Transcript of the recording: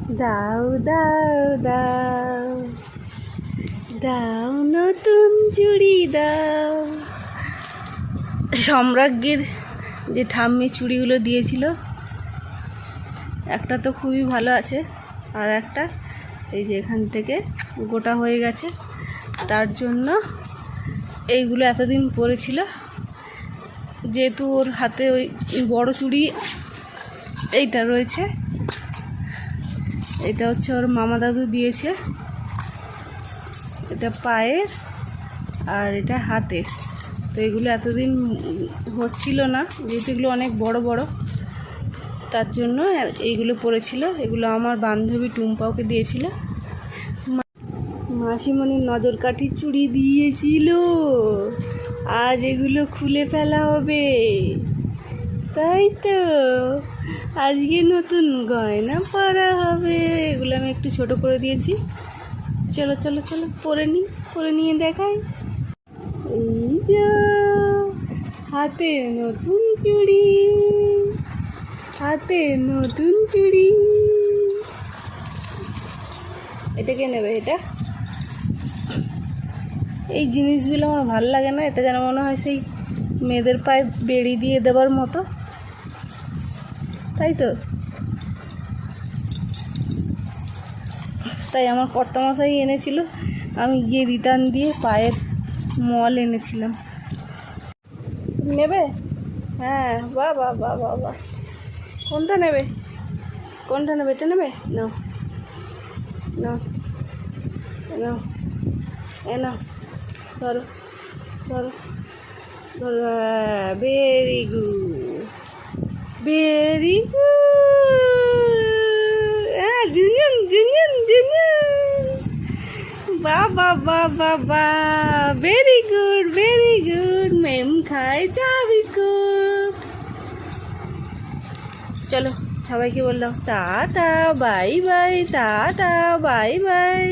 দাও দাও দাও দাও নতুন চুড়ি দাও। সম্রাজ্ঞীর যে ঠাম্মি চুড়িগুলো দিয়েছিল, একটা তো খুবই ভালো আছে, আর একটা এই যে এখান থেকে গোটা হয়ে গেছে। তার জন্য এইগুলো এতদিন পরেছিল, যেহেতু ওর হাতে ওই বড় চুড়ি এইটা রয়েছে। এটা হচ্ছে ওর মামা দাদু দিয়েছে, এটা পায়ের আর এটা হাতের। তো এগুলো এতদিন হচ্ছিল না, যেহেতু এগুলো অনেক বড় বড়, তার জন্য এইগুলো পরেছিল। এগুলো আমার বান্ধবী টুম্পাওকে দিয়েছিল। মাসিমণির নজর কাঠি চুড়ি দিয়েছিল, আজ এগুলো খুলে ফেলা হবে, তাই তো। আজকে নতুন গয়না পরা হবে। এগুলো আমি একটু ছোট করে দিয়েছি। চলো চলো চলো পরে নিয়ে দেখাই। এই যে হাতে নতুন চুড়ি, হাতে নতুন চুড়ি। এটা কে নেবে? এটা এই জিনিসগুলো আমার ভালো লাগে না। এটা যেন মনে হয় সেই মেয়েদের পায়ে বেড়ি দিয়ে দেওয়ার মতো, তাই তো। তাই আমার কর্তামশাই এনেছিল, আমি গিয়ে রিটার্ন দিয়ে পায়ের মল এনেছিলাম। নেবে? হ্যাঁ, বাহ বাহ বাহ বাহ বাহ। কোনটা নেবে? কোনটা নেবে? এটা নেবে? নাও নাও নাও, এ নাও, ধরো ধরো ধরো। Very good, very good. হ্যাঁ, জুনিয়ন জুনিয়ন জুনিয়ন। বাবা বাবা বা, ভেরি গুড ভেরি গুড। মেম খায় চা বিস্কুট। চলো সবাইকে বললাম tata bye bye, tata bye bye.